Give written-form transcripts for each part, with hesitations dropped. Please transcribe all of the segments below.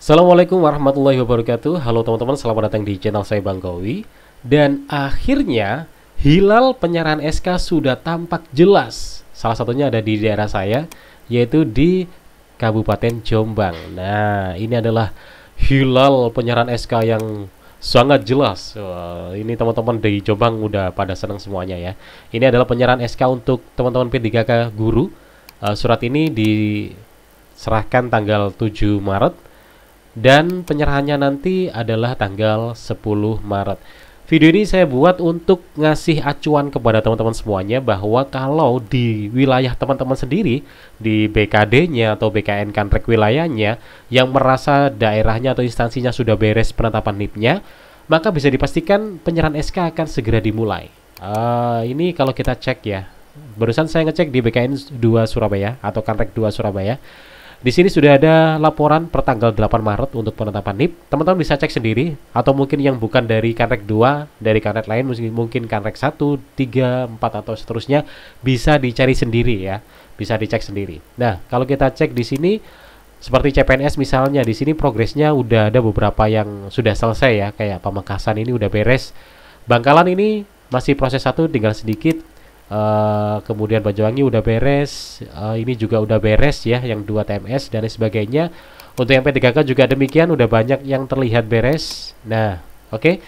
Assalamualaikum warahmatullahi wabarakatuh. Halo teman-teman, selamat datang di channel saya Bang Kowi. Dan akhirnya hilal penyerahan SK sudah tampak jelas. Salah satunya ada di daerah saya, yaitu di Kabupaten Jombang. Nah, ini adalah hilal penyerahan SK yang sangat jelas. Wah, ini teman-teman di Jombang udah pada senang semuanya ya. Ini adalah penyerahan SK untuk teman-teman P3K guru. Surat ini diserahkan tanggal 7 Maret dan penyerahannya nanti adalah tanggal 10 Maret. Video ini saya buat untuk ngasih acuan kepada teman-teman semuanya bahwa kalau di wilayah teman-teman sendiri, di BKD-nya atau BKN Kantrek wilayahnya yang merasa daerahnya atau instansinya sudah beres penetapan NIP-nya, maka bisa dipastikan penyerahan SK akan segera dimulai. Ini kalau kita cek ya, barusan saya ngecek di BKN 2 Surabaya atau Kantrek 2 Surabaya. Di sini sudah ada laporan per tanggal 8 Maret untuk penetapan NIP. Teman-teman bisa cek sendiri, atau mungkin yang bukan dari Kanrek 2, dari Kanrek lain, mungkin Kanrek 1, 3, 4 atau seterusnya, bisa dicari sendiri ya. Bisa dicek sendiri. Nah, kalau kita cek di sini seperti CPNS misalnya, di sini progresnya udah ada beberapa yang sudah selesai ya, kayak Pamekasan ini udah beres. Bangkalan ini masih proses satu, tinggal sedikit. Kemudian Banyuwangi udah beres, ini juga udah beres ya, yang 2 TMS dan sebagainya. Untuk yang P3K juga demikian, udah banyak yang terlihat beres. Nah, oke.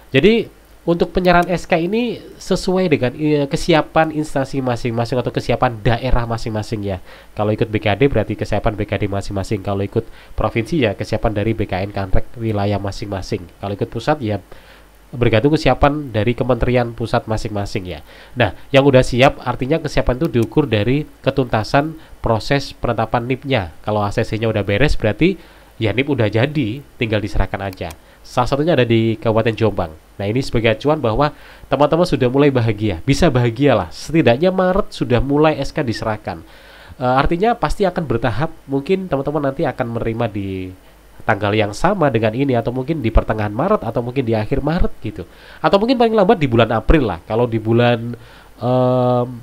Jadi untuk penyerahan SK ini sesuai dengan kesiapan instansi masing-masing atau kesiapan daerah masing-masing ya. Kalau ikut BKD berarti kesiapan BKD masing-masing. Kalau ikut provinsi ya kesiapan dari BKN Kantrek wilayah masing-masing. Kalau ikut pusat ya bergantung kesiapan dari kementerian pusat masing-masing ya. Nah, yang udah siap artinya kesiapan itu diukur dari ketuntasan proses penetapan NIP-nya. Kalau ACC-nya udah beres berarti ya NIP udah jadi, tinggal diserahkan aja. Salah satunya ada di Kabupaten Jombang. Nah, ini sebagai acuan bahwa teman-teman sudah mulai bahagia. Bisa bahagia lah, setidaknya Maret sudah mulai SK diserahkan. Artinya pasti akan bertahap. Mungkin teman-teman nanti akan menerima di tanggal yang sama dengan ini, atau mungkin di pertengahan Maret, atau mungkin di akhir Maret gitu, atau mungkin paling lambat di bulan April lah. Kalau di bulan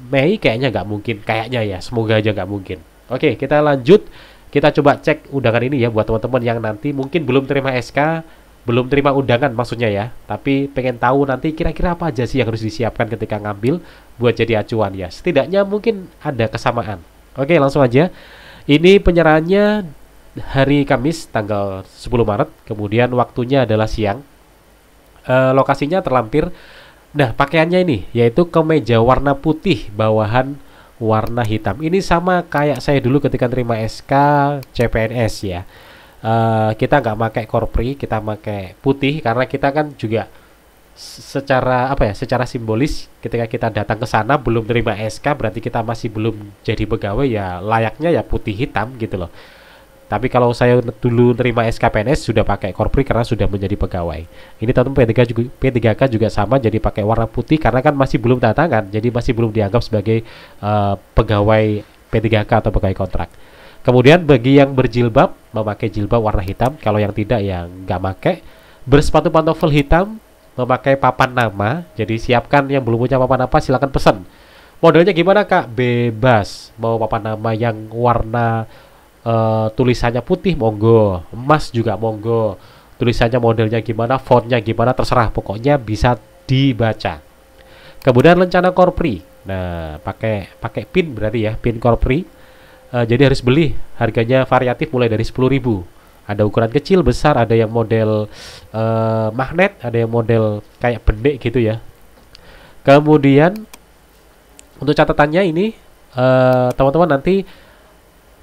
Mei kayaknya nggak mungkin, kayaknya ya, semoga aja nggak mungkin. Oke, kita lanjut, kita coba cek undangan ini ya buat teman-teman yang nanti mungkin belum terima SK, belum terima undangan maksudnya ya, tapi pengen tahu nanti kira-kira apa aja sih yang harus disiapkan ketika ngambil buat jadi acuan ya. Setidaknya mungkin ada kesamaan. Oke, langsung aja. Ini penyerahannya hari Kamis tanggal 10 Maret, kemudian waktunya adalah siang. Lokasinya terlampir. Nah, pakaiannya ini yaitu kemeja warna putih bawahan warna hitam. Ini sama kayak saya dulu ketika terima SK CPNS ya. Kita nggak pakai korpri, kita pakai putih karena kita kan juga secara apa ya, secara simbolis ketika kita datang ke sana belum terima SK berarti kita masih belum jadi pegawai ya, layaknya ya putih hitam gitu loh. Tapi kalau saya dulu terima SKPNS sudah pakai korpri karena sudah menjadi pegawai. Ini tentu P3K juga sama, jadi pakai warna putih karena kan masih belum tanda tangan, jadi masih belum dianggap sebagai pegawai P3K atau pegawai kontrak. Kemudian bagi yang berjilbab memakai jilbab warna hitam, kalau yang tidak ya nggak pakai. Bersepatu pantofel hitam, memakai papan nama. Jadi siapkan yang belum punya papan nama silakan pesan. Modelnya gimana Kak? Bebas. Mau papan nama yang warna tulisannya putih monggo, emas juga monggo, tulisannya modelnya gimana, fontnya gimana, terserah, pokoknya bisa dibaca. Kemudian lencana korpri, nah pakai pin berarti ya, pin korpri. Jadi harus beli, harganya variatif mulai dari 10.000. Ada ukuran kecil, besar, ada yang model magnet, ada yang model kayak benek gitu ya. Kemudian untuk catatannya ini teman-teman nanti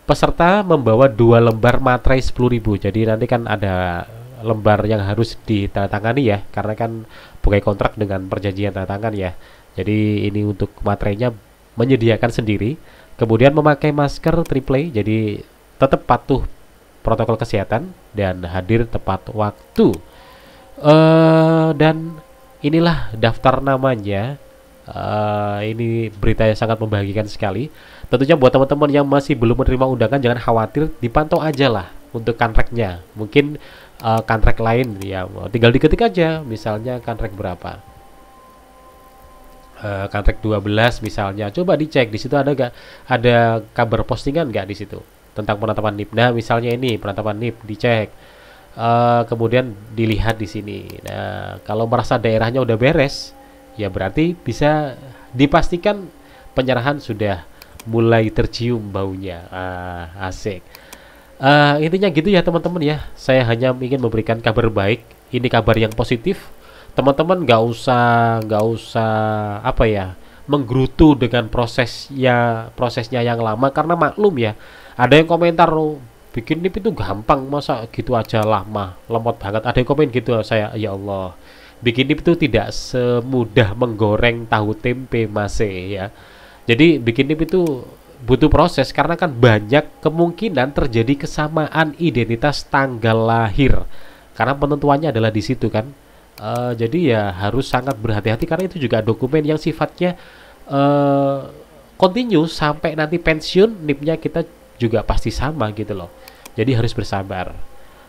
peserta membawa 2 lembar materai 10.000. Jadi nanti kan ada lembar yang harus ditandatangani ya, karena kan bukan kontrak dengan perjanjian tanda tangan ya. Jadi ini untuk materainya menyediakan sendiri. Kemudian memakai masker triple, jadi tetap patuh protokol kesehatan dan hadir tepat waktu. Dan inilah daftar namanya. Ini berita yang sangat membahagiakan sekali. Tentunya buat teman-teman yang masih belum menerima undangan jangan khawatir, dipantau aja lah untuk kontraknya. Mungkin kontrak lain ya tinggal diketik aja, misalnya kontrak berapa, kontrak 12 misalnya. Coba dicek di situ ada gak, ada kabar postingan nggak di situ tentang penetapan NIP. Nah, misalnya ini penetapan NIP, dicek. kemudian dilihat di sini. Nah, kalau merasa daerahnya udah beres, ya berarti bisa dipastikan penyerahan sudah mulai tercium baunya. Asik. Intinya gitu ya teman-teman ya. Saya hanya ingin memberikan kabar baik. Ini kabar yang positif. Teman-teman nggak usah apa ya, menggerutu dengan prosesnya yang lama, karena maklum ya. Ada yang komentar, "Oh, bikin NIP itu gampang, masa gitu aja lama, lemot banget." Ada yang komen gitu. Saya, ya Allah, bikin NIP itu tidak semudah menggoreng tahu tempe masih ya. Jadi bikin NIP itu butuh proses, karena kan banyak kemungkinan terjadi kesamaan identitas tanggal lahir, karena penentuannya adalah di situ kan. Jadi ya harus sangat berhati-hati, karena itu juga dokumen yang sifatnya continue sampai nanti pensiun. NIP-nya kita juga pasti sama gitu loh. Jadi harus bersabar.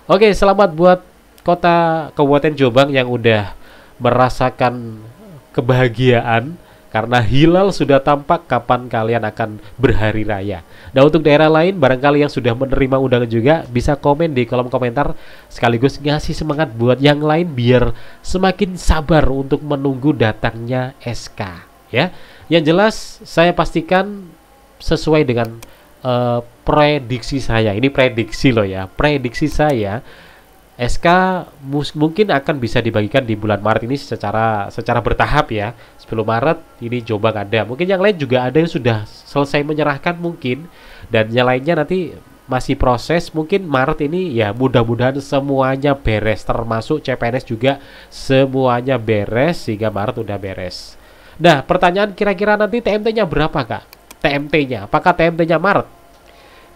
Oke, selamat buat kota Kabupaten Jombang yang udah merasakan kebahagiaan karena hilal sudah tampak. Kapan kalian akan berhari raya? Nah, untuk daerah lain barangkali yang sudah menerima undangan juga bisa komen di kolom komentar, sekaligus ngasih semangat buat yang lain biar semakin sabar untuk menunggu datangnya SK ya. Yang jelas saya pastikan sesuai dengan prediksi saya. Ini prediksi loh ya. Prediksi saya, SK mungkin akan bisa dibagikan di bulan Maret ini secara bertahap ya. 10 Maret ini Jombang ada. Mungkin yang lain juga ada yang sudah selesai menyerahkan mungkin, dan yang lainnya nanti masih proses. Mungkin Maret ini ya mudah-mudahan semuanya beres, termasuk CPNS juga semuanya beres sehingga Maret udah beres. Nah, pertanyaan kira-kira nanti TMT-nya berapa, Kak? TMT-nya, apakah TMT-nya Maret?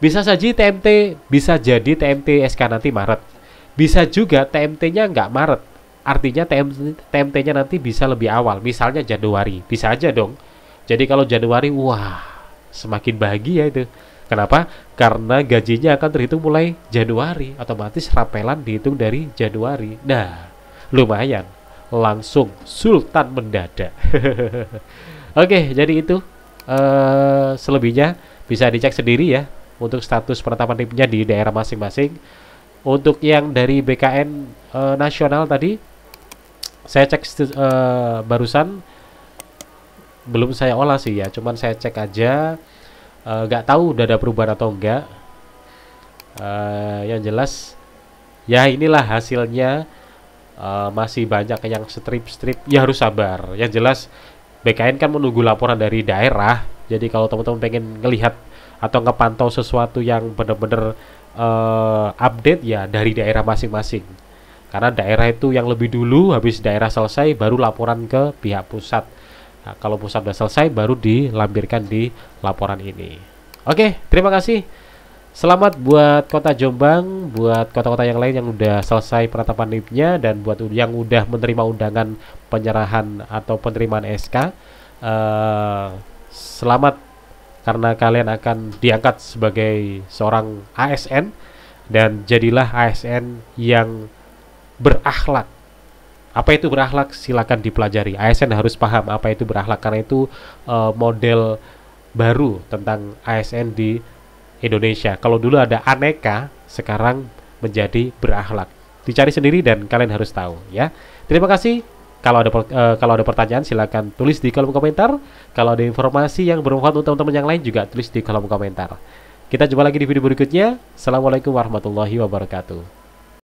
Bisa jadi TMT SK nanti Maret. Bisa juga TMT-nya nggak Maret, artinya TMT-nya nanti bisa lebih awal, misalnya Januari. Bisa aja dong. Jadi kalau Januari, wah, semakin bahagia itu. Kenapa? Karena gajinya akan terhitung mulai Januari, otomatis rapelan dihitung dari Januari. Nah, lumayan, langsung sultan mendadak. Oke, jadi itu selebihnya bisa dicek sendiri ya untuk status penetapan NIP-nya di daerah masing-masing. Untuk yang dari BKN nasional tadi saya cek barusan, belum saya olah sih ya, cuman saya cek aja, nggak tahu udah ada perubahan atau enggak. Yang jelas ya inilah hasilnya. Masih banyak yang strip ya, harus sabar. Yang jelas BKN kan menunggu laporan dari daerah. Jadi kalau teman-teman pengen ngelihat atau ngepantau sesuatu yang benar-benar update ya dari daerah masing-masing. Karena daerah itu yang lebih dulu, habis daerah selesai baru laporan ke pihak pusat. Nah, kalau pusat sudah selesai baru dilampirkan di laporan ini. Oke, terima kasih. Selamat buat kota Jombang, buat kota-kota yang lain yang udah selesai penetapan NIP-nya, dan buat yang udah menerima undangan penyerahan atau penerimaan SK. Selamat, karena kalian akan diangkat sebagai seorang ASN, dan jadilah ASN yang berakhlak. Apa itu berakhlak? Silakan dipelajari. ASN harus paham apa itu berakhlak, karena itu model baru tentang ASN di Indonesia. Kalau dulu ada aneka, sekarang menjadi berakhlak. Dicari sendiri dan kalian harus tahu ya. Terima kasih. Kalau ada pertanyaan silakan tulis di kolom komentar. Kalau ada informasi yang bermanfaat untuk teman-teman yang lain juga tulis di kolom komentar. Kita jumpa lagi di video berikutnya. Assalamualaikum warahmatullahi wabarakatuh.